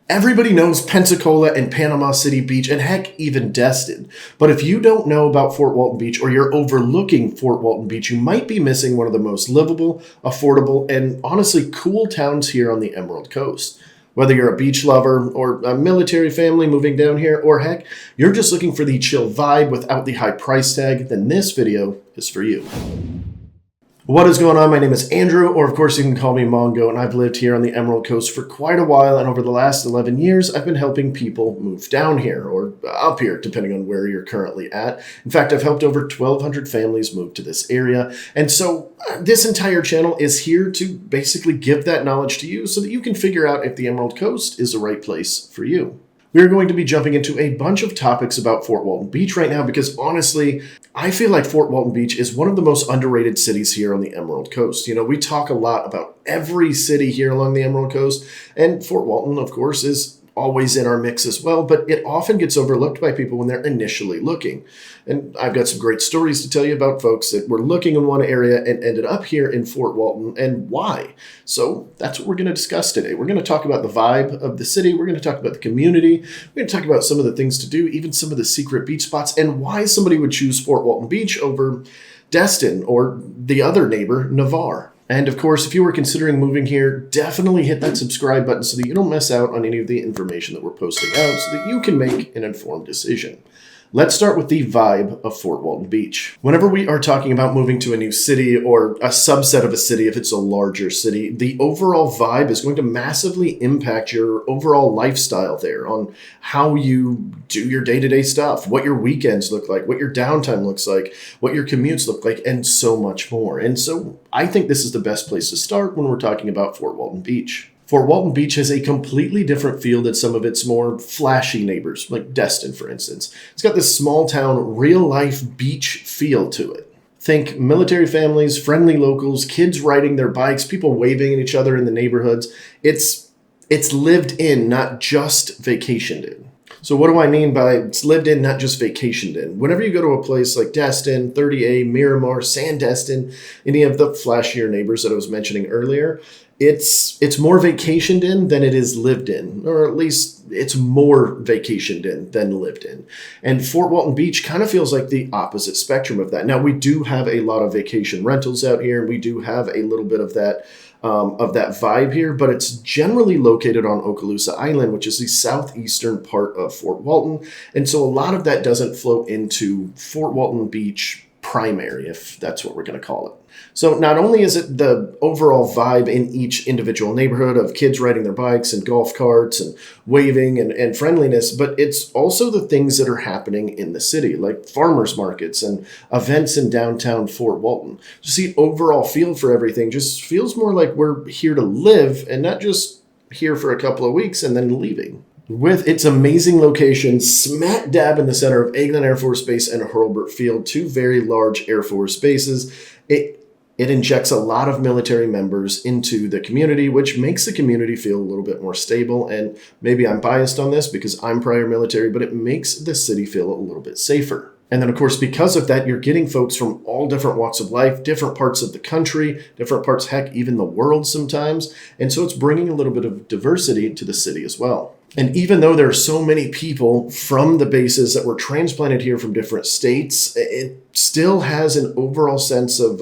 Everybody knows Pensacola and Panama City Beach, and heck, even Destin. But if you don't know about Fort Walton Beach, or you're overlooking Fort Walton Beach, you might be missing one of the most livable, affordable, and honestly cool towns here on the Emerald Coast. Whether you're a beach lover or a military family moving down here, or heck, you're just looking for the chill vibe without the high price tag, then this video is for you. What is going on? My name is Andrew, or of course you can call me Mongo, and I've lived here on the Emerald Coast for quite a while, and over the last 11 years, I've been helping people move down here, or up here, depending on where you're currently at. In fact, I've helped over 1,200 families move to this area, and so this entire channel is here to basically give that knowledge to you so that you can figure out if the Emerald Coast is the right place for you. We're going to be jumping into a bunch of topics about Fort Walton Beach right now because honestly, I feel like Fort Walton Beach is one of the most underrated cities here on the Emerald Coast. You know, we talk a lot about every city here along the Emerald Coast, and Fort Walton, of course, is always in our mix as well, but it often gets overlooked by people when they're initially looking. And I've got some great stories to tell you about folks that were looking in one area and ended up here in Fort Walton and why. So that's what we're going to discuss today. We're going to talk about the vibe of the city. We're going to talk about the community. We're going to talk about some of the things to do, even some of the secret beach spots, and why somebody would choose Fort Walton Beach over Destin or the other neighbor, Navarre. And of course, if you were considering moving here, definitely hit that subscribe button so that you don't miss out on any of the information that we're posting out so that you can make an informed decision. Let's start with the vibe of Fort Walton Beach. Whenever we are talking about moving to a new city or a subset of a city, if it's a larger city, the overall vibe is going to massively impact your overall lifestyle there on how you do your day-to-day stuff, what your weekends look like, what your downtime looks like, what your commutes look like, and so much more. And so I think this is the best place to start when we're talking about Fort Walton Beach. Fort Walton Beach has a completely different feel than some of its more flashy neighbors, like Destin, for instance. It's got this small town, real-life beach feel to it. Think military families, friendly locals, kids riding their bikes, people waving at each other in the neighborhoods. It's lived in, not just vacationed in. So what do I mean by it's lived in, not just vacationed in? Whenever you go to a place like Destin, 30A, Miramar, Sandestin, any of the flashier neighbors that I was mentioning earlier, it's more vacationed in than it is lived in, or at least it's more vacationed in than lived in. And Fort Walton Beach kind of feels like the opposite spectrum of that. Now, we do have a lot of vacation rentals out here, and we do have a little bit of that vibe here, but it's generally located on Okaloosa Island, which is the southeastern part of Fort Walton. And so a lot of that doesn't flow into Fort Walton Beach primary, if that's what we're going to call it. So not only is it the overall vibe in each individual neighborhood of kids riding their bikes and golf carts and waving and friendliness, but it's also the things that are happening in the city, like farmers markets and events in downtown Fort Walton. Just the overall feel for everything just feels more like we're here to live and not just here for a couple of weeks and then leaving. With its amazing location smack dab in the center of Eglin Air Force Base and Hurlburt Field, two very large Air Force bases, it injects a lot of military members into the community, which makes the community feel a little bit more stable. And maybe I'm biased on this because I'm prior military, but it makes the city feel a little bit safer. And then, of course, because of that, you're getting folks from all different walks of life, different parts of the country, different parts, heck, even the world sometimes. And so it's bringing a little bit of diversity to the city as well. And even though there are so many people from the bases that were transplanted here from different states, it still has an overall sense of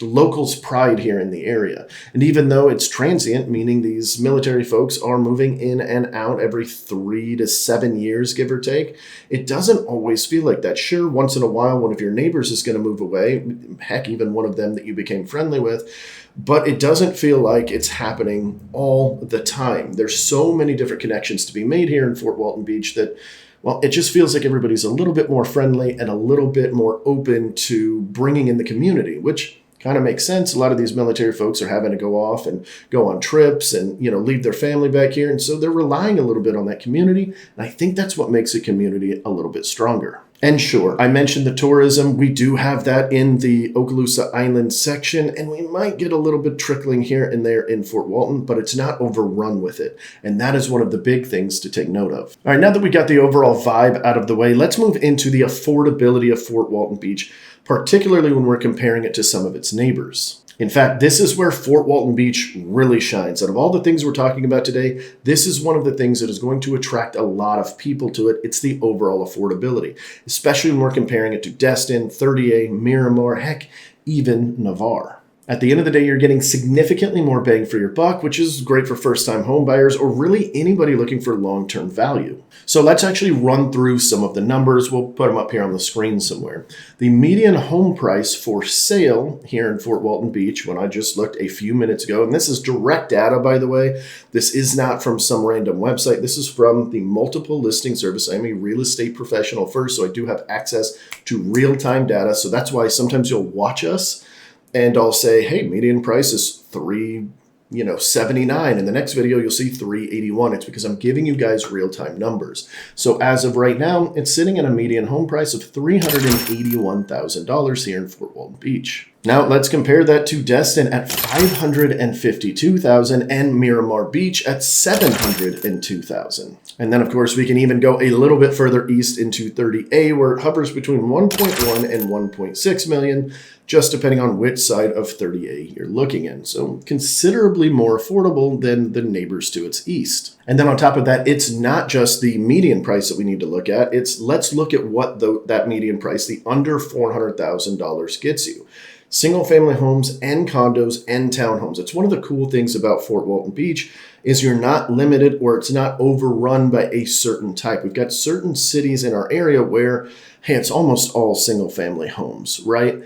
locals' pride here in the area. And even though it's transient, meaning these military folks are moving in and out every 3 to 7 years, give or take, it doesn't always feel like that. Sure, once in a while, one of your neighbors is going to move away, heck, even one of them that you became friendly with, but it doesn't feel like it's happening all the time. There's so many different connections to be made here in Fort Walton Beach that, well, it just feels like everybody's a little bit more friendly and a little bit more open to bringing in the community, which kind of makes sense. A lot of these military folks are having to go off and go on trips and, leave their family back here. And so they're relying a little bit on that community. And I think that's what makes a community a little bit stronger. And sure, I mentioned the tourism. We do have that in the Okaloosa Island section, and we might get a little bit trickling here and there in Fort Walton, but it's not overrun with it. And that is one of the big things to take note of. All right, now that we got the overall vibe out of the way, let's move into the affordability of Fort Walton Beach, particularly when we're comparing it to some of its neighbors. In fact, this is where Fort Walton Beach really shines. Out of all the things we're talking about today, this is one of the things that is going to attract a lot of people to it. It's the overall affordability, especially when we're comparing it to Destin, 30A, Miramar, heck, even Navarre. At the end of the day, you're getting significantly more bang for your buck, which is great for first-time home buyers or really anybody looking for long-term value. So let's actually run through some of the numbers. We'll put them up here on the screen somewhere. The median home price for sale here in Fort Walton Beach, when I just looked a few minutes ago, and this is direct data, by the way. This is not from some random website. This is from the multiple listing service. I'm a real estate professional first, so I do have access to real-time data. So that's why sometimes you'll watch us and I'll say, hey, median price is $379. In the next video, you'll see $381. It's because I'm giving you guys real-time numbers. So as of right now, it's sitting at a median home price of $381,000 here in Fort Walton Beach. Now let's compare that to Destin at $552,000 and Miramar Beach at $702,000. And then of course we can even go a little bit further east into 30A where it hovers between 1.1 and 1.6 million, just depending on which side of 30A you're looking in. So considerably more affordable than the neighbors to its east. And then on top of that, it's not just the median price that we need to look at. It's let's look at what that median price, the under $400,000 gets you. Single family homes and condos and townhomes. It's one of the cool things about Fort Walton Beach is you're not limited or it's not overrun by a certain type. We've got certain cities in our area where, hey, it's almost all single family homes, right?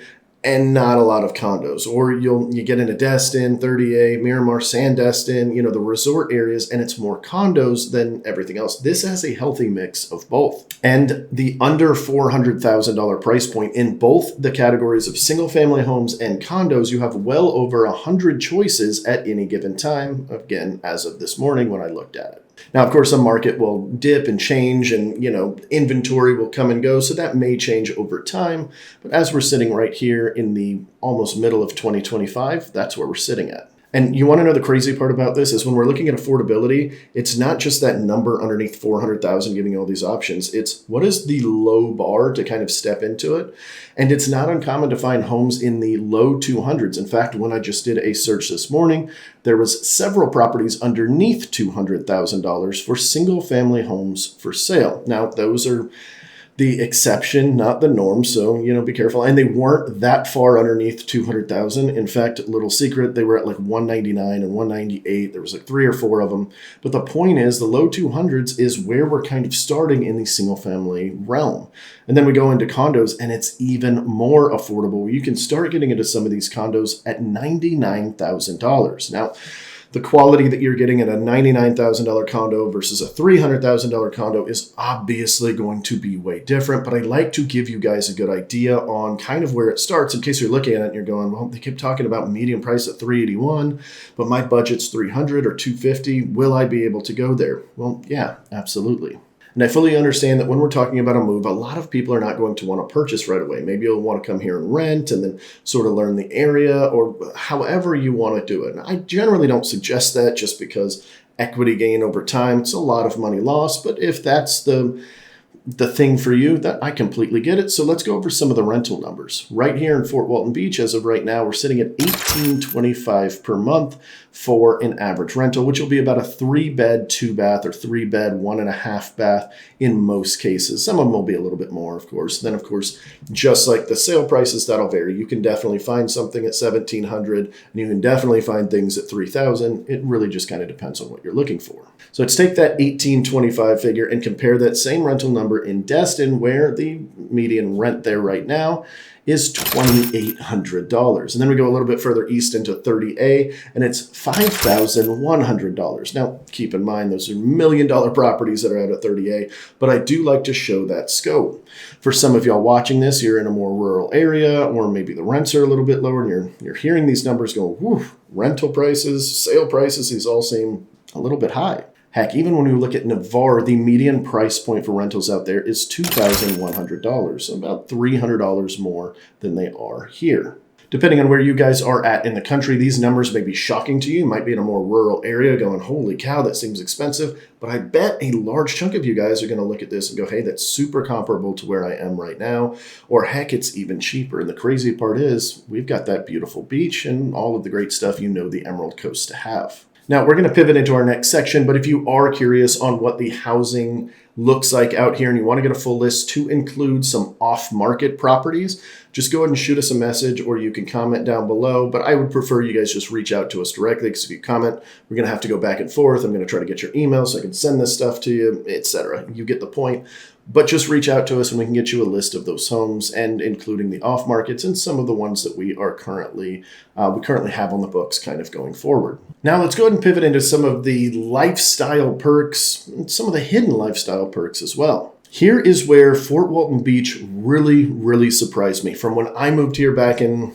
And not a lot of condos. Or you get into Destin, 30A, Miramar, Sandestin, the resort areas, and it's more condos than everything else. This has a healthy mix of both. And the under $400,000 price point in both the categories of single family homes and condos, you have well over 100 choices at any given time, again, as of this morning when I looked at it. Now, of course, the market will dip and change and, inventory will come and go. So that may change over time. But as we're sitting right here in the almost middle of 2025, that's where we're sitting at. And you want to know the crazy part about this is when we're looking at affordability, it's not just that number underneath 400,000 giving you all these options. It's what is the low bar to kind of step into it. And it's not uncommon to find homes in the low 200s. In fact, when I just did a search this morning, there was several properties underneath $200,000 for single family homes for sale. Now, those are the exception, not the norm. So, be careful. And they weren't that far underneath 200,000. In fact, little secret, they were at like 199 and 198. There was like 3 or 4 of them. But the point is the low 200s is where we're kind of starting in the single family realm. And then we go into condos and it's even more affordable. You can start getting into some of these condos at $99,000. Now, the quality that you're getting at a $99,000 condo versus a $300,000 condo is obviously going to be way different, but I like to give you guys a good idea on kind of where it starts in case you're looking at it and you're going, well, they keep talking about median price at $381, but my budget's $300 or $250. Will I be able to go there? Well, yeah, absolutely. And I fully understand that when we're talking about a move, a lot of people are not going to want to purchase right away. Maybe you'll want to come here and rent and then sort of learn the area or however you want to do it. And I generally don't suggest that just because equity gain over time, it's a lot of money lost. But if that's the thing for you, that I completely get it. So let's go over some of the rental numbers. Right here in Fort Walton Beach, as of right now, we're sitting at $1,825 per month for an average rental, which will be about a 3-bed, 2-bath, or 3-bed, 1.5 bath in most cases. Some of them will be a little bit more, of course. Then, of course, just like the sale prices, that'll vary. You can definitely find something at $1,700, and you can definitely find things at $3,000. It really just kind of depends on what you're looking for. So let's take that $1,825 figure and compare that same rental number in Destin, where the median rent there right now is $2,800. And then we go a little bit further east into 30A, and it's $5,100. Now, keep in mind, those are $1 million properties that are out at 30A, but I do like to show that scope. For some of y'all watching this, you're in a more rural area, or maybe the rents are a little bit lower, and you're hearing these numbers go, whew, rental prices, sale prices, these all seem a little bit high. Heck, even when we look at Navarre, the median price point for rentals out there is $2,100, so about $300 more than they are here. Depending on where you guys are at in the country, these numbers may be shocking to you. You might be in a more rural area going, holy cow, that seems expensive. But I bet a large chunk of you guys are going to look at this and go, hey, that's super comparable to where I am right now. Or heck, it's even cheaper. And the crazy part is we've got that beautiful beach and all of the great stuff you know the Emerald Coast to have. Now, we're going to pivot into our next section, but if you are curious on what the housing looks like out here and you want to get a full list to include some off-market properties, just go ahead and shoot us a message or you can comment down below. But I would prefer you guys just reach out to us directly because if you comment, we're going to have to go back and forth. I'm going to try to get your email so I can send this stuff to you, etc. You get the point. But just reach out to us and we can get you a list of those homes and including the off markets and some of the ones that we currently have on the books kind of going forward. Now let's go ahead and pivot into some of the lifestyle perks and some of the hidden lifestyle perks as well. Here is where Fort Walton Beach really, really surprised me. From when I moved here back in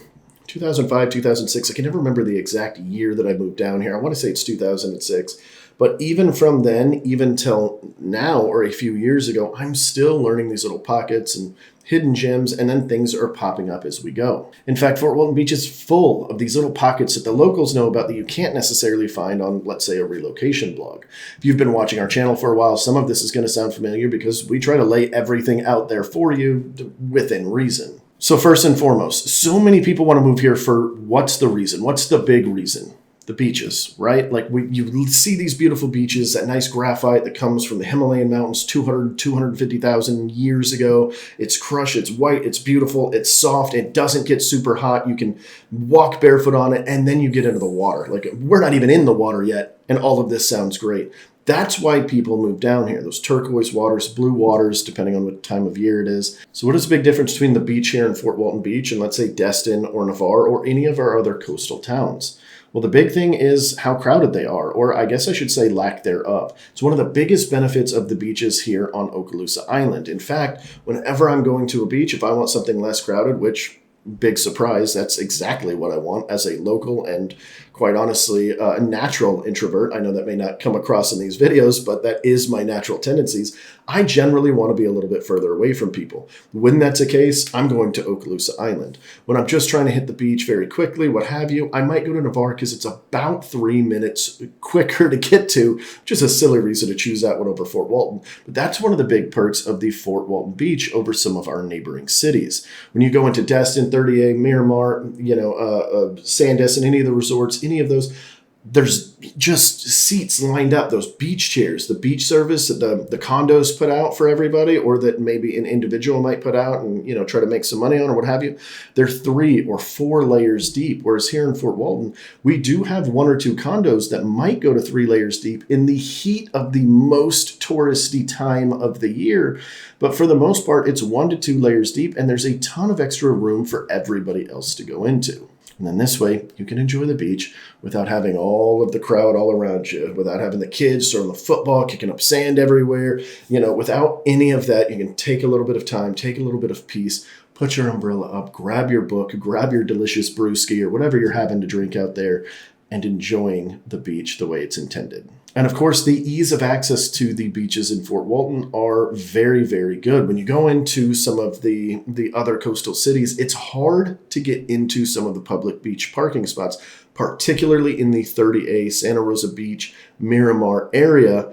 2005, 2006, I can never remember the exact year that I moved down here. I want to say it's 2006. But even from then, even till now or a few years ago, I'm still learning these little pockets and hidden gems, and then things are popping up as we go. In fact, Fort Walton Beach is full of these little pockets that the locals know about that you can't necessarily find on, let's say, a relocation blog. If you've been watching our channel for a while, some of this is going to sound familiar because we try to lay everything out there for you within reason. So first and foremost, so many people want to move here for what's the reason? What's the big reason? The beaches, right? Like you see these beautiful beaches, that nice graphite that comes from the Himalayan mountains 250,000 years ago. It's crushed, it's white, it's beautiful, it's soft, it doesn't get super hot. You can walk barefoot on it, and then you get into the water. Like we're not even in the water yet, and all of this sounds great. That's why people move down here. Those turquoise waters, blue waters, depending on what time of year it is. So what is the big difference between the beach here in Fort Walton Beach and let's say Destin or Navarre or any of our other coastal towns? Well, the big thing is how crowded they are, or I guess I should say lack thereof. It's one of the biggest benefits of the beaches here on Okaloosa Island. In fact, whenever I'm going to a beach, if I want something less crowded, which, big surprise, that's exactly what I want as a local and quite honestly a natural introvert. I know that may not come across in these videos, but that is my natural tendencies. I generally want to be a little bit further away from people. When that's the case, I'm going to Okaloosa Island. When I'm just trying to hit the beach very quickly, what have you, I might go to Navarre because it's about 3 minutes quicker to get to, which is a silly reason to choose that one over Fort Walton. But that's one of the big perks of the Fort Walton Beach over some of our neighboring cities. When you go into Destin, 30A, Miramar, Sandestin, any of the resorts, any of those, there's just seats lined up, those beach chairs, the beach service that the condos put out for everybody, or that maybe an individual might put out and, try to make some money on or what have you. They're 3 or 4 layers deep. Whereas here in Fort Walton, we do have 1 or 2 condos that might go to 3 layers deep in the heat of the most touristy time of the year. But for the most part, it's 1 to 2 layers deep, and there's a ton of extra room for everybody else to go into. And then this way, you can enjoy the beach without having all of the crowd all around you, without having the kids throwing the football, kicking up sand everywhere. Without any of that, you can take a little bit of time, take a little bit of peace, put your umbrella up, grab your book, grab your delicious brewski or whatever you're having to drink out there, and enjoying the beach the way it's intended. And of course, the ease of access to the beaches in Fort Walton are very, very good. When you go into some of the other coastal cities, it's hard to get into some of the public beach parking spots, particularly in the 30A, Santa Rosa Beach, Miramar area.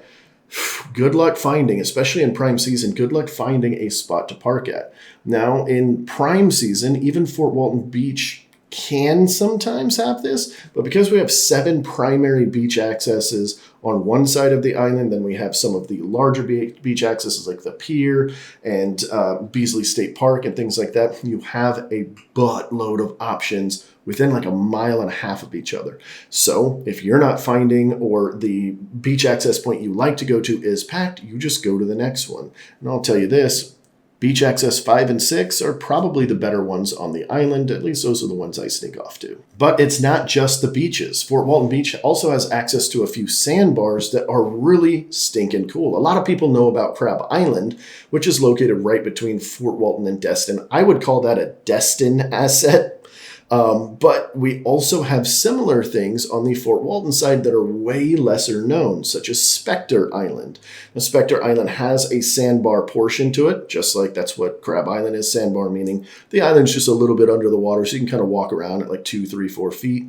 Good luck finding, especially in prime season, good luck finding a spot to park at. Now, in prime season, even Fort Walton Beach can sometimes have this, but because we have 7 primary beach accesses on one side of the island, then we have some of the larger beach accesses like the pier and Beasley State Park and things like that. You have a buttload of options within like a mile and a half of each other. So if you're not finding, or the beach access point you like to go to is packed, you just go to the next one. And I'll tell you this, beach access 5 and 6 are probably the better ones on the island. At least those are the ones I sneak off to. But it's not just the beaches. Fort Walton Beach also has access to a few sandbars that are really stinking cool. A lot of people know about Crab Island, which is located right between Fort Walton and Destin. I would call that a Destin asset. But we also have similar things on the Fort Walton side that are way lesser known, such as Spectre Island. Now, Spectre Island has a sandbar portion to it, just like that's what Crab Island is, sandbar, meaning the island's just a little bit under the water, so you can kind of walk around at like 2, 3, 4 feet.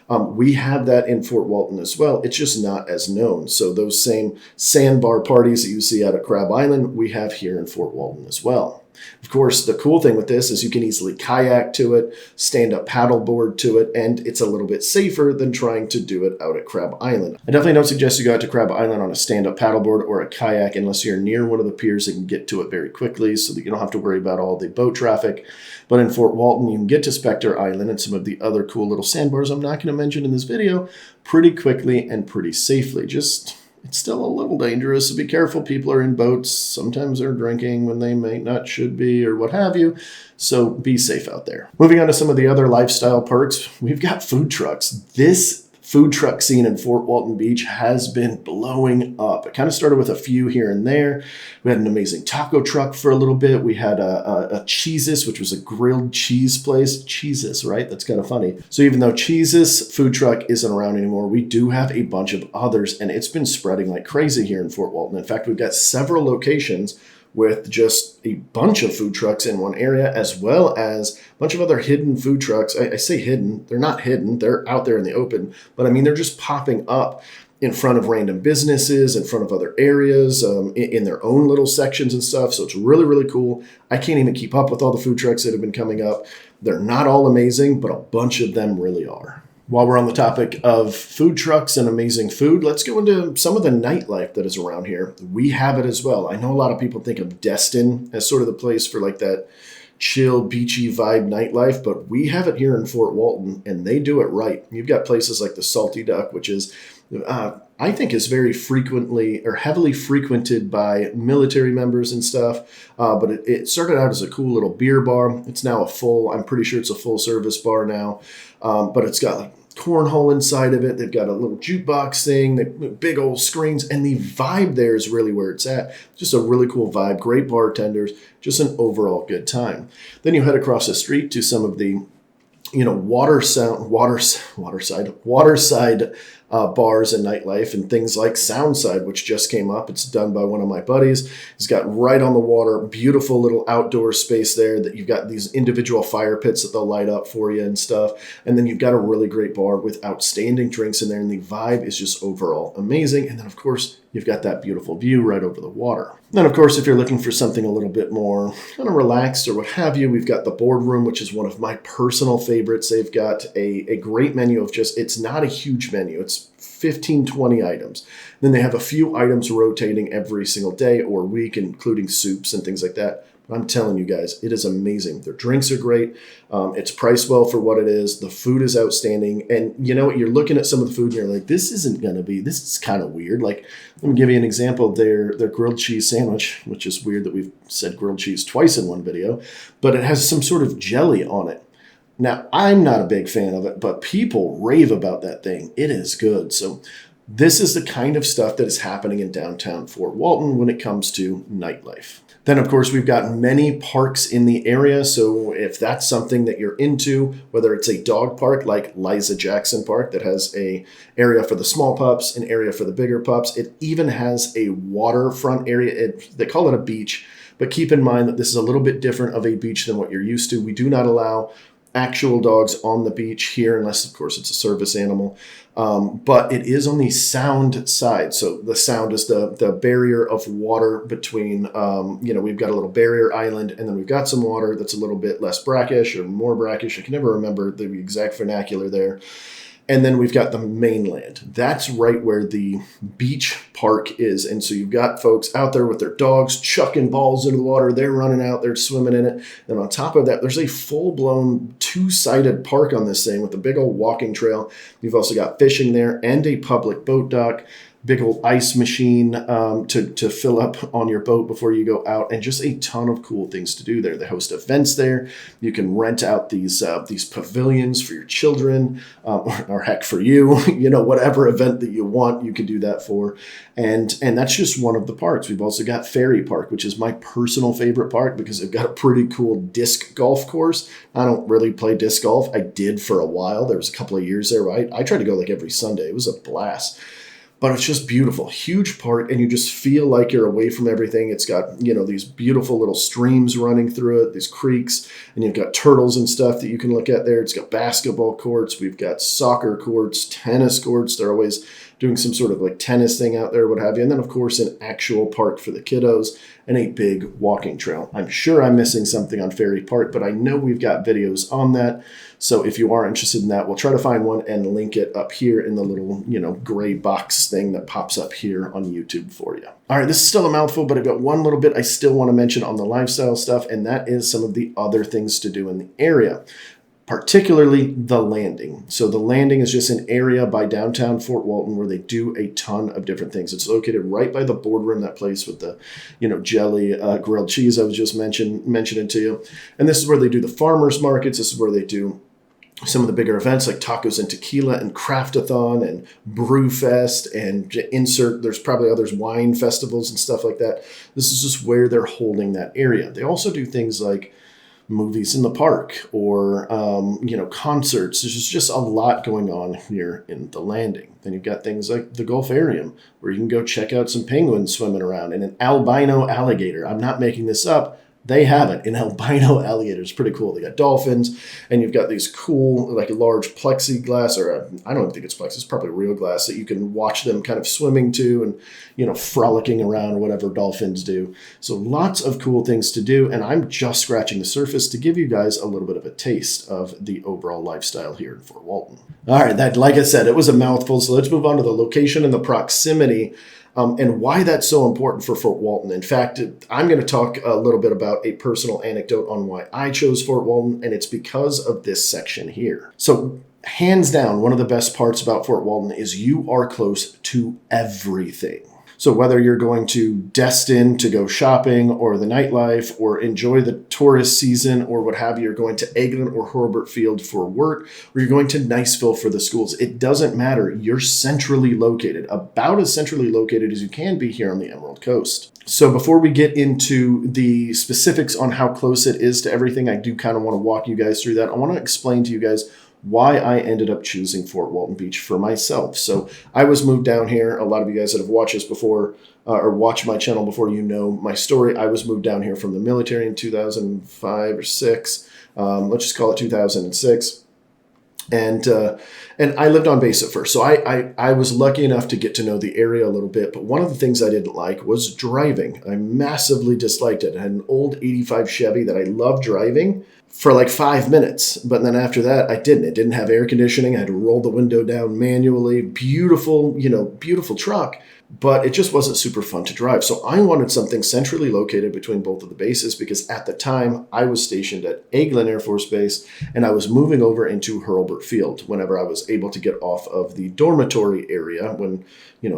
We have that in Fort Walton as well. It's just not as known. So those same sandbar parties that you see out at Crab Island, we have here in Fort Walton as well. Of course, the cool thing with this is you can easily kayak to it, stand-up paddleboard to it, and it's a little bit safer than trying to do it out at Crab Island. I definitely don't suggest you go out to Crab Island on a stand-up paddleboard or a kayak unless you're near one of the piers that can get to it very quickly so that you don't have to worry about all the boat traffic. But in Fort Walton, you can get to Spectre Island and some of the other cool little sandbars I'm not going to mention in this video pretty quickly and pretty safely. It's still a little dangerous, so be careful. People are in boats. Sometimes they're drinking when they may not should be or what have you. So be safe out there. Moving on to some of the other lifestyle perks, we've got food trucks. This food truck scene in Fort Walton Beach has been blowing up. It kind of started with a few here and there. We had an amazing taco truck for a little bit. We had a Cheese's, which was a grilled cheese place. Cheese's, right? That's kind of funny. So even though Cheese's food truck isn't around anymore, we do have a bunch of others, and it's been spreading like crazy here in Fort Walton. In fact, we've got several locations with just a bunch of food trucks in one area, as well as a bunch of other hidden food trucks. I say hidden, they're not hidden, they're out there in the open, but I mean, they're just popping up in front of random businesses, in front of other areas, in their own little sections and stuff. So it's really, really cool. I can't even keep up with all the food trucks that have been coming up. They're not all amazing, but a bunch of them really are. While we're on the topic of food trucks and amazing food, let's go into some of the nightlife that is around here. We have it as well. I know a lot of people think of Destin as sort of the place for like that chill, beachy vibe nightlife, but we have it here in Fort Walton, and they do it right. You've got places like the Salty Duck, which is, I think, is very frequently or heavily frequented by military members and stuff. But it started out as a cool little beer bar. It's now I'm pretty sure it's a full service bar now. But it's got like cornhole inside of it. They've got a little jukebox thing, big old screens, and the vibe there is really where it's at. Just a really cool vibe, great bartenders, just an overall good time. Then you head across the street to some of the waterside bars and nightlife, and things like Soundside, which just came up. It's done by one of my buddies. He's got right on the water, beautiful little outdoor space there that you've got these individual fire pits that they'll light up for you and stuff. And then you've got a really great bar with outstanding drinks in there, and the vibe is just overall amazing. And then, of course, you've got that beautiful view right over the water. Then, of course, if you're looking for something a little bit more kind of relaxed or what have you, we've got the Boardroom, which is one of my personal favorites. They've got a great menu of it's not a huge menu. It's 15, 20 items. Then they have a few items rotating every single day or week, including soups and things like that. But I'm telling you guys, it is amazing. Their drinks are great. It's priced well for what it is. The food is outstanding. And you know what? You're looking at some of the food and you're like, this is kind of weird. Like, let me give you an example of their grilled cheese sandwich, which is weird that we've said grilled cheese twice in one video, but it has some sort of jelly on it. Now, I'm not a big fan of it, but people rave about that thing. It is good. So this is the kind of stuff that is happening in downtown Fort Walton when it comes to nightlife. Then, of course, we've got many parks in the area. So if that's something that you're into, whether it's a dog park like Liza Jackson Park that has a area for the small pups, an area for the bigger pups. It even has a waterfront area. They call it a beach, but keep in mind that this is a little bit different of a beach than what you're used to. We do not allow actual dogs on the beach here, unless, of course, it's a service animal. But it is on the sound side. So the sound is the barrier of water between, we've got a little barrier island, and then we've got some water that's a little bit less brackish or more brackish. I can never remember the exact vernacular there. And then we've got the mainland. That's right where the beach park is. And so you've got folks out there with their dogs chucking balls into the water. They're running out, they're swimming in it. And on top of that, there's a full-blown two-sided park on this thing with a big old walking trail. You've also got fishing there and a public boat dock. big old ice machine to fill up on your boat before you go out, and just a ton of cool things to do there. They host events there. You can rent out these pavilions for your children, or heck, for you. Whatever event that you want, you can do that for. And that's just one of the parks. We've also got Ferry Park, which is my personal favorite park because they've got a pretty cool disc golf course. I don't really play disc golf. I did for a while. There was a couple of years there, right? I tried to go like every Sunday. It was a blast. But it's just beautiful, huge park, and you just feel like you're away from everything. It's got, these beautiful little streams running through it, these creeks, and you've got turtles and stuff that you can look at there. It's got basketball courts. We've got soccer courts, tennis courts. They're always doing some sort of like tennis thing out there, what have you. And then, of course, an actual park for the kiddos and a big walking trail. I'm sure I'm missing something on Ferry Park, but I know we've got videos on that. So if you are interested in that, we'll try to find one and link it up here in the little, gray box thing that pops up here on YouTube for you. All right, this is still a mouthful, but I've got one little bit I still want to mention on the lifestyle stuff, and that is some of the other things to do in the area, particularly the landing. So the landing is just an area by downtown Fort Walton where they do a ton of different things. It's located right by the boardroom, that place with the, jelly grilled cheese I was just mentioning to you. And this is where they do the farmers markets. This is where they do some of the bigger events like Tacos and Tequila and Craftathon and Brewfest and there's probably others, wine festivals and stuff like that. This is just where they're holding that area. They also do things like movies in the park or, concerts. There's just a lot going on here in the landing. Then you've got things like the Gulfarium where you can go check out some penguins swimming around and an albino alligator. I'm not making this up. They have it. An albino alligator. It's pretty cool. They got dolphins, and you've got these cool, like a large plexiglass, or I don't think it's plexi, it's probably real glass that you can watch them kind of swimming to and, frolicking around or whatever dolphins do. So lots of cool things to do, and I'm just scratching the surface to give you guys a little bit of a taste of the overall lifestyle here in Fort Walton. All right, that, like I said, it was a mouthful, so let's move on to the location and the proximity. And why that's so important for Fort Walton. In fact, I'm going to talk a little bit about a personal anecdote on why I chose Fort Walton, and it's because of this section here. So hands down, one of the best parts about Fort Walton is you are close to everything. So whether you're going to Destin to go shopping or the nightlife or enjoy the tourist season or what have you, you're going to Eglin or Hurlburt Field for work, or you're going to Niceville for the schools. It doesn't matter. You're centrally located, about as centrally located as you can be here on the Emerald Coast. So before we get into the specifics on how close it is to everything, I do kind of want to walk you guys through that. I want to explain to you guys why I ended up choosing Fort Walton Beach for myself. So I was moved down here. A lot of you guys that have watched this before or watched my channel before, you know my story. I was moved down here from the military in 2005 or 6. Let's just call it 2006. And I lived on base at first. So I was lucky enough to get to know the area a little bit. But one of the things I didn't like was driving. I massively disliked it. I had an old 85 Chevy that I loved driving for like 5 minutes. But then after that, I didn't. It didn't have air conditioning. I had to roll the window down manually. Beautiful, beautiful truck. But it just wasn't super fun to drive. So I wanted something centrally located between both of the bases because at the time I was stationed at Eglin Air Force Base and I was moving over into Hurlburt Field whenever I was able to get off of the dormitory area when,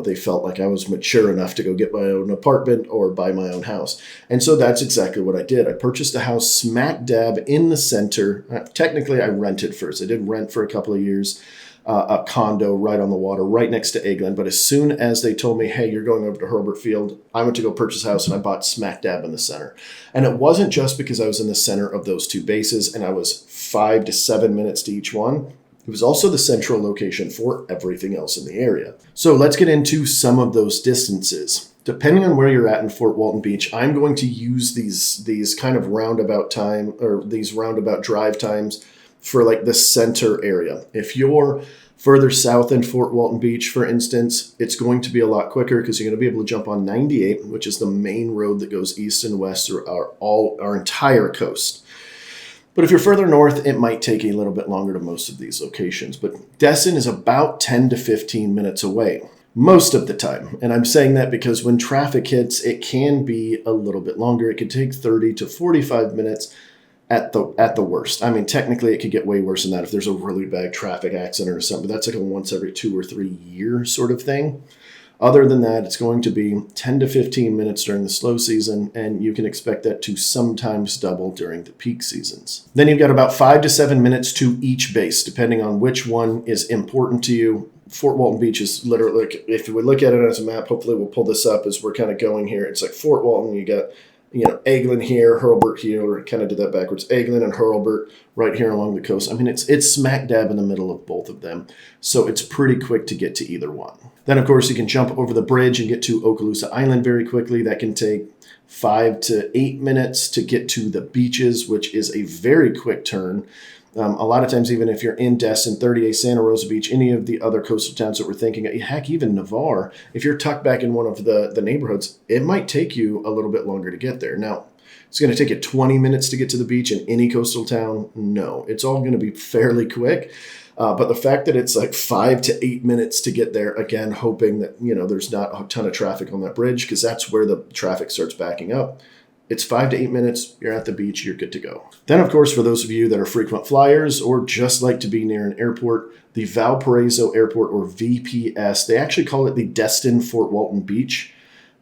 they felt like I was mature enough to go get my own apartment or buy my own house. And so that's exactly what I did. I purchased a house smack dab in the center. Technically, I rented first. I did rent for a couple of years. A condo right on the water, right next to Eglin. But as soon as they told me, hey, you're going over to Hurlburt Field, I went to go purchase a house and I bought smack dab in the center. And it wasn't just because I was in the center of those two bases and I was 5 to 7 minutes to each one. It was also the central location for everything else in the area. So let's get into some of those distances. Depending on where you're at in Fort Walton Beach, I'm going to use these kind of roundabout time or these roundabout drive times for like the center area. If you're further south in Fort Walton Beach, for instance, it's going to be a lot quicker because you're going to be able to jump on 98, which is the main road that goes east and west through our entire coast. But if you're further north, it might take a little bit longer to most of these locations. But Destin is about 10 to 15 minutes away most of the time. And I'm saying that because when traffic hits, it can be a little bit longer. It could take 30 to 45 minutes at the worst. I mean, technically it could get way worse than that if there's a really bad traffic accident or something. But that's like a once every 2 or 3 year sort of thing. Other than that, it's going to be 10 to 15 minutes during the slow season, and you can expect that to sometimes double during the peak seasons. Then you've got about 5 to 7 minutes to each base, depending on which one is important to you. Fort Walton Beach is literally, like, if we look at it as a map, hopefully we'll pull this up as we're kind of going here. It's like Fort Walton, you got, Eglin here, Hurlburt here, or kind of did that backwards. Eglin and Hurlburt right here along the coast. I mean, it's smack dab in the middle of both of them, so it's pretty quick to get to either one. Then, of course, you can jump over the bridge and get to Okaloosa Island very quickly. That can take 5 to 8 minutes to get to the beaches, which is a very quick turn. A lot of times, even if you're in Destin, 30A, Santa Rosa Beach, any of the other coastal towns that we're thinking, heck, even Navarre, if you're tucked back in one of the neighborhoods, it might take you a little bit longer to get there. Now, it's going to take you 20 minutes to get to the beach in any coastal town. No, it's all going to be fairly quick. But the fact that it's like 5 to 8 minutes to get there, again, hoping that, there's not a ton of traffic on that bridge, because that's where the traffic starts backing up. It's 5 to 8 minutes, you're at the beach, you're good to go. Then, of course, for those of you that are frequent flyers or just like to be near an airport, the Valparaiso Airport, or VPS, they actually call it the Destin Fort Walton Beach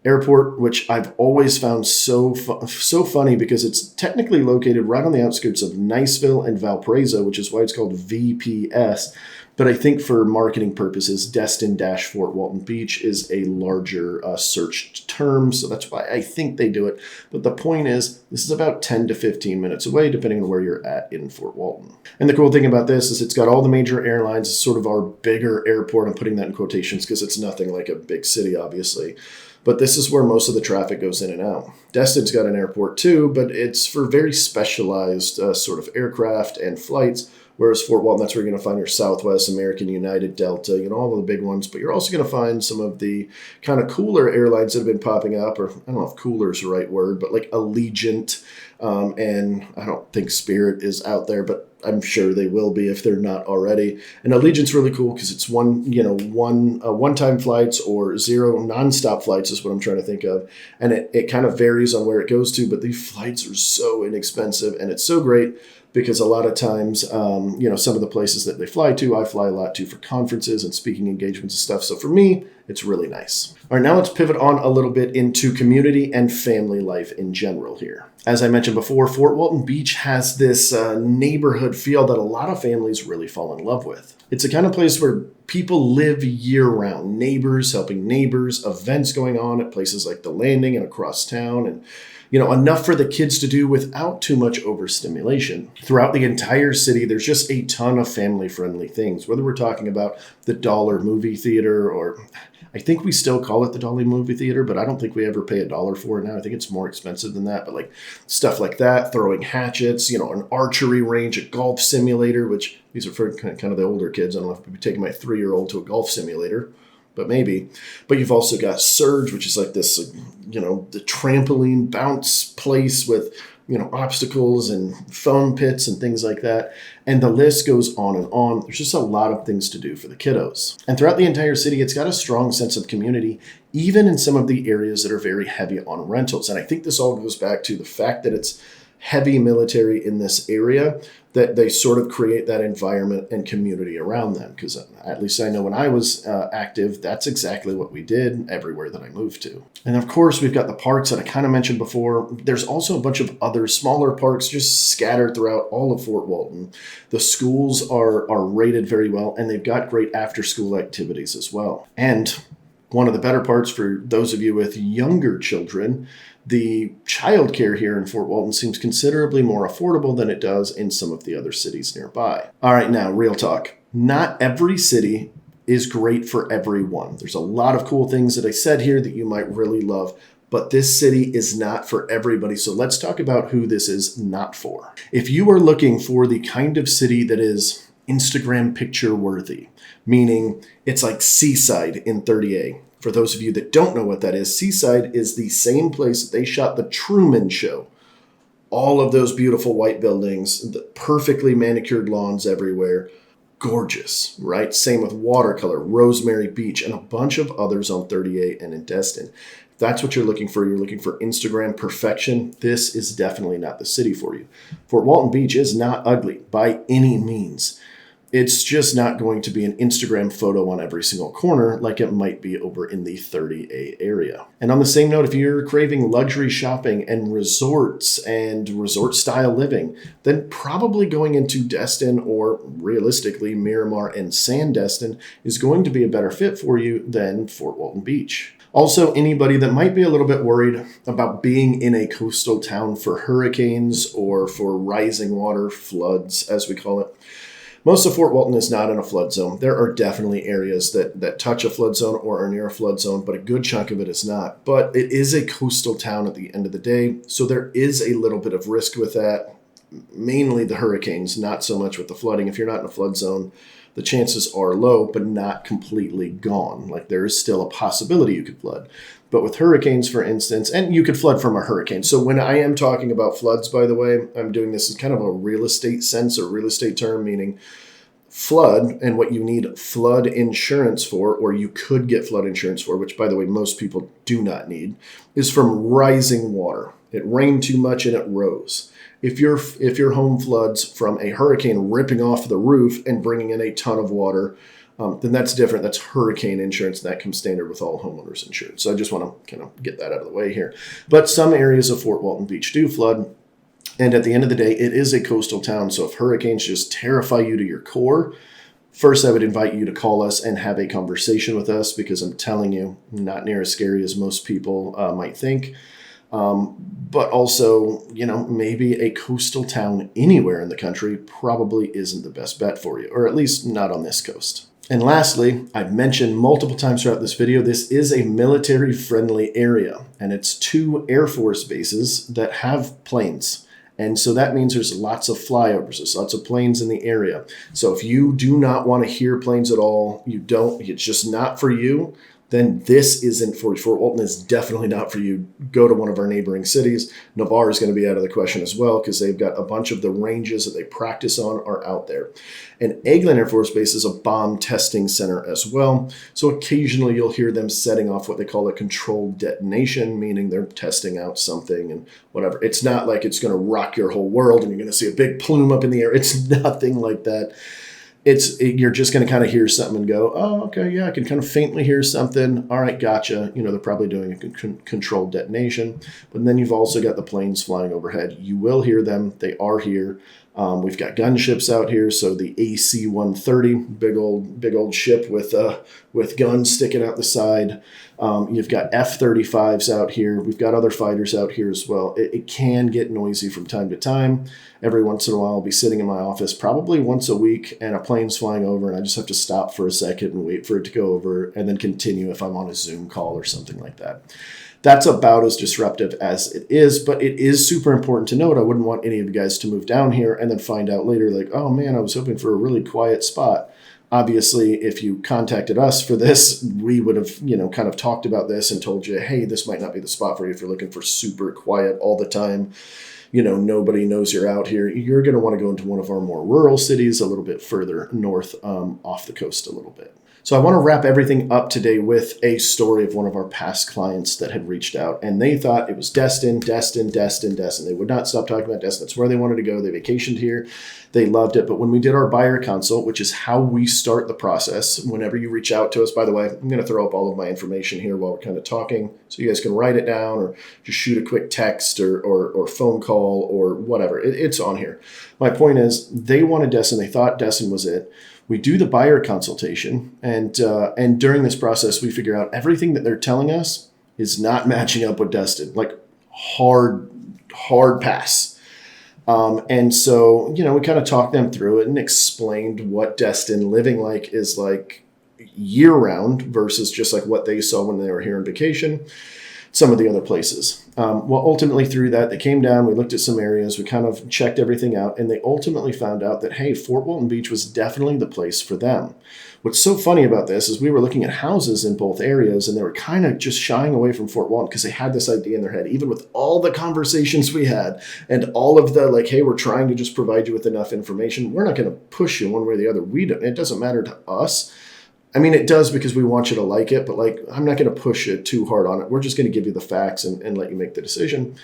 Airport, which I've always found so funny because it's technically located right on the outskirts of Niceville and Valparaiso, which is why it's called VPS. But I think for marketing purposes, Destin-Fort Walton Beach is a larger searched term, so that's why I think they do it. But the point is, this is about 10 to 15 minutes away, depending on where you're at in Fort Walton. And the cool thing about this is it's got all the major airlines. It's sort of our bigger airport. I'm putting that in quotations because it's nothing like a big city, obviously. But this is where most of the traffic goes in and out. Destin's got an airport too, but it's for very specialized sort of aircraft and flights. Whereas Fort Walton, that's where you're going to find your Southwest, American, United, Delta, all of the big ones. But you're also going to find some of the kind of cooler airlines that have been popping up, or I don't know if cooler is the right word, but like Allegiant, and I don't think Spirit is out there, but I'm sure they will be if they're not already. And Allegiant's really cool because it's one-time flights or zero nonstop flights is what I'm trying to think of. And it kind of varies on where it goes to, but these flights are so inexpensive, and it's so great because a lot of times, some of the places that they fly to, I fly a lot to for conferences and speaking engagements and stuff. So for me, it's really nice. All right, now let's pivot on a little bit into community and family life in general here. As I mentioned before, Fort Walton Beach has this neighborhood feel that a lot of families really fall in love with. It's the kind of place where people live year-round. Neighbors helping neighbors, events going on at places like the Landing and across town, and enough for the kids to do without too much overstimulation. Throughout the entire city, there's just a ton of family-friendly things, whether we're talking about the Dollar movie theater, or I think we still call it the Dolly movie theater, but I don't think we ever pay $1 for it now. I think it's more expensive than that, but like stuff like that, throwing hatchets, an archery range, a golf simulator, which these are for kind of the older kids. I don't know if I'd be taking my 3-year-old to a golf simulator, but maybe. But you've also got Surge, which is like this, the trampoline bounce place with, obstacles and foam pits and things like that. And the list goes on and on. There's just a lot of things to do for the kiddos. And throughout the entire city, it's got a strong sense of community, even in some of the areas that are very heavy on rentals. And I think this all goes back to the fact that it's heavy military in this area, that they sort of create that environment and community around them. Because at least I know when I was active, that's exactly what we did everywhere that I moved to. And of course, we've got the parks that I kind of mentioned before. There's also a bunch of other smaller parks just scattered throughout all of Fort Walton. The schools are rated very well, and they've got great after-school activities as well. And one of the better parts for those of you with younger children, the childcare here in Fort Walton seems considerably more affordable than it does in some of the other cities nearby. All right, now, real talk. Not every city is great for everyone. There's a lot of cool things that I said here that you might really love, but this city is not for everybody. So let's talk about who this is not for. If you are looking for the kind of city that is Instagram picture worthy, meaning it's like Seaside in 30A. For those of you that don't know what that is, Seaside is the same place that they shot The Truman Show. All of those beautiful white buildings, the perfectly manicured lawns everywhere. Gorgeous, right? Same with Watercolor, Rosemary Beach, and a bunch of others on 38 and in Destin. If that's what you're looking for Instagram perfection, this is definitely not the city for you. Fort Walton Beach is not ugly by any means. It's just not going to be an Instagram photo on every single corner like it might be over in the 30A area. And on the same note, if you're craving luxury shopping and resorts and resort style living, then probably going into Destin, or realistically Miramar and Sandestin, is going to be a better fit for you than Fort Walton Beach. Also, anybody that might be a little bit worried about being in a coastal town for hurricanes or for rising water, floods as we call it, most of Fort Walton is not in a flood zone. There are definitely areas that touch a flood zone or are near a flood zone, but a good chunk of it is not. But it is a coastal town at the end of the day, so there is a little bit of risk with that, mainly the hurricanes, not so much with the flooding. If you're not in a flood zone, the chances are low, but not completely gone. Like, there is still a possibility you could flood. But with hurricanes, for instance, and you could flood from a hurricane. So when I am talking about floods, by the way, I'm doing this as kind of a real estate sense or real estate term, meaning flood and what you need flood insurance for, or you could get flood insurance for, which, by the way, most people do not need, is from rising water. It rained too much and it rose. If your home floods from a hurricane ripping off the roof and bringing in a ton of water, then that's different. That's hurricane insurance. That comes standard with all homeowners insurance. So I just want to kind of get that out of the way here. But some areas of Fort Walton Beach do flood. And at the end of the day, it is a coastal town. So if hurricanes just terrify you to your core, first I would invite you to call us and have a conversation with us, because I'm telling you, not near as scary as most people might think. But also, maybe a coastal town anywhere in the country probably isn't the best bet for you, or at least not on this coast. And lastly, I've mentioned multiple times throughout this video, this is a military-friendly area, and it's 2 Air Force bases that have planes. And so that means there's lots of flyovers, there's lots of planes in the area. So if you do not want to hear planes at all, it's just not for you, then this isn't for you. Fort Walton is definitely not for you. Go to one of our neighboring cities. Navarre is going to be out of the question as well, because they've got a bunch of the ranges that they practice on are out there. And Eglin Air Force Base is a bomb testing center as well. So occasionally you'll hear them setting off what they call a controlled detonation, meaning they're testing out something and whatever. It's not like it's going to rock your whole world and you're going to see a big plume up in the air. It's nothing like that. You're just going to kind of hear something and go, oh, okay, yeah, I can kind of faintly hear something. All right, gotcha. They're probably doing a controlled detonation. But then you've also got the planes flying overhead. You will hear them. They are here. We've got gunships out here. So the AC-130, big old ship with guns sticking out the side. You've got F-35s out here. We've got other fighters out here as well. It can get noisy from time to time. Every once in a while, I'll be sitting in my office probably once a week, and a plane's flying over, and I just have to stop for a second and wait for it to go over and then continue if I'm on a Zoom call or something like that. That's about as disruptive as it is, but it is super important to note. I wouldn't want any of you guys to move down here and then find out later, like, oh man, I was hoping for a really quiet spot. Obviously, if you contacted us for this, we would have, kind of talked about this and told you, hey, this might not be the spot for you if you're looking for super quiet all the time. Nobody knows you're out here. You're going to want to go into one of our more rural cities a little bit further north, off the coast a little bit. So I want to wrap everything up today with a story of one of our past clients that had reached out, and they thought it was Destin. They would not stop talking about Destin. That's where they wanted to go. They vacationed here. They loved it. But when we did our buyer consult, which is how we start the process, whenever you reach out to us, by the way, I'm going to throw up all of my information here while we're kind of talking so you guys can write it down or just shoot a quick text or phone call or whatever. It's on here. My point is, they wanted Destin. They thought Destin was it. We do the buyer consultation, and during this process, we figure out everything that they're telling us is not matching up with Destin. Like, hard pass. And so, we kind of talked them through it and explained what Destin living like is like year round versus just like what they saw when they were here on vacation, some of the other places. Well, ultimately through that, they came down, we looked at some areas, we kind of checked everything out, and they ultimately found out that, hey, Fort Walton Beach was definitely the place for them. What's so funny about this is we were looking at houses in both areas, and they were kind of just shying away from Fort Walton because they had this idea in their head, even with all the conversations we had and all of the like, hey, we're trying to just provide you with enough information. We're not going to push you one way or the other. It doesn't matter to us. I mean, it does because we want you to like it, but like, I'm not going to push it too hard on it. We're just going to give you the facts and let you make the decision.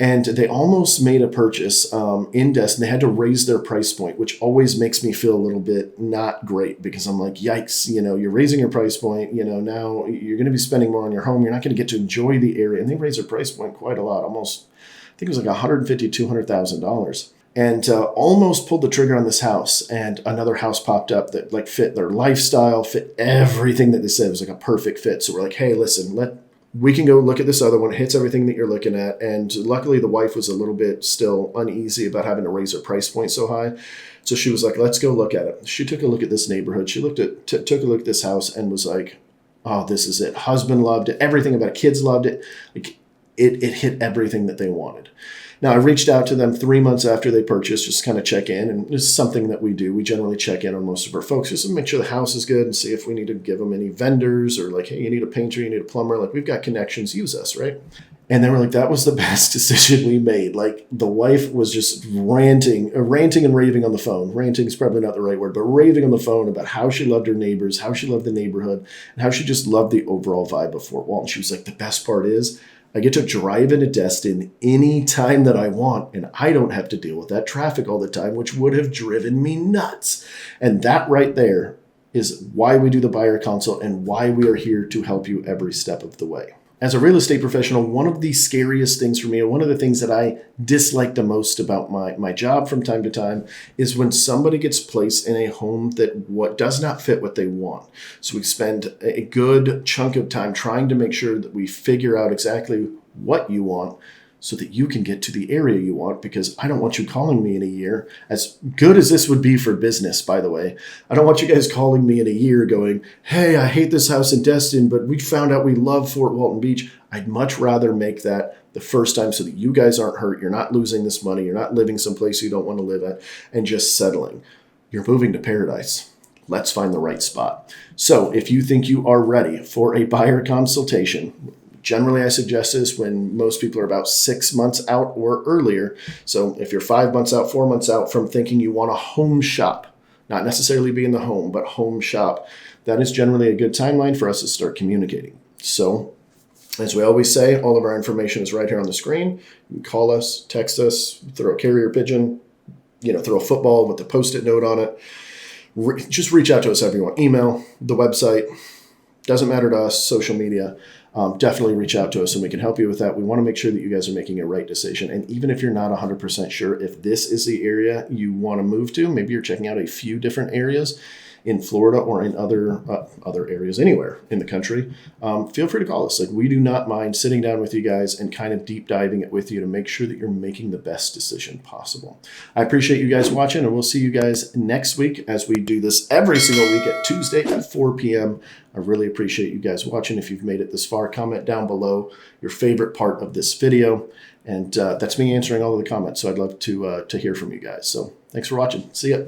And they almost made a purchase in Destin. They had to raise their price point, which always makes me feel a little bit not great because I'm like, yikes, you're raising your price point. Now you're going to be spending more on your home. You're not going to get to enjoy the area. And they raised their price point quite a lot, almost, I think it was like $150,000, $200,000. And almost pulled the trigger on this house. And another house popped up that like fit their lifestyle, fit everything that they said. It was like a perfect fit. So we're like, hey, listen, we can go look at this other one. It hits everything that you're looking at. And luckily the wife was a little bit still uneasy about having to raise her price point so high. So she was like, let's go look at it. She took a look at this neighborhood. She took a look at this house and was like, oh, this is it. Husband loved it. Everything about it. Kids loved it. Like it hit everything that they wanted. Now, I reached out to them 3 months after they purchased, just kind of check in. And this is something that we do. We generally check in on most of our folks just to make sure the house is good and see if we need to give them any vendors or like, hey, you need a painter, you need a plumber. Like we've got connections, use us, right? And they were like, that was the best decision we made. Like the wife was just ranting and raving on the phone. Ranting is probably not the right word, but raving on the phone about how she loved her neighbors, how she loved the neighborhood, and how she just loved the overall vibe of Fort Walton. She was like, the best part is I get to drive into Destin any time that I want, and I don't have to deal with that traffic all the time, which would have driven me nuts. And that right there is why we do the buyer consult and why we are here to help you every step of the way. As a real estate professional, one of the scariest things for me, or one of the things that I dislike the most about my job from time to time, is when somebody gets placed in a home that does not fit what they want. So we spend a good chunk of time trying to make sure that we figure out exactly what you want so that you can get to the area you want, because I don't want you calling me in a year. As good as this would be for business, by the way, I don't want you guys calling me in a year going, hey, I hate this house in Destin, but we found out we love Fort Walton Beach. I'd much rather make that the first time so that you guys aren't hurt. You're not losing this money. You're not living someplace you don't want to live at and just settling. You're moving to paradise. Let's find the right spot. So if you think you are ready for a buyer consultation, generally, I suggest this when most people are about 6 months out or earlier. So if you're 5 months out, 4 months out from thinking you want a home shop, not necessarily be in the home, but home shop, that is generally a good timeline for us to start communicating. So as we always say, all of our information is right here on the screen. You can call us, text us, throw a carrier pigeon, throw a football with a Post-it note on it. Just reach out to us however you want. Email, the website, doesn't matter to us, social media. Definitely reach out to us and we can help you with that. We want to make sure that you guys are making a right decision. And even if you're not 100% sure if this is the area you want to move to, maybe you're checking out a few different areas in Florida or in other areas anywhere in the country, feel free to call us. Like, we do not mind sitting down with you guys and kind of deep diving it with you to make sure that you're making the best decision possible. I appreciate you guys watching, and we'll see you guys next week as we do this every single week at Tuesday at 4 p.m. I really appreciate you guys watching. If you've made it this far, comment down below your favorite part of this video. And that's me answering all of the comments. So I'd love to hear from you guys. So thanks for watching. See ya.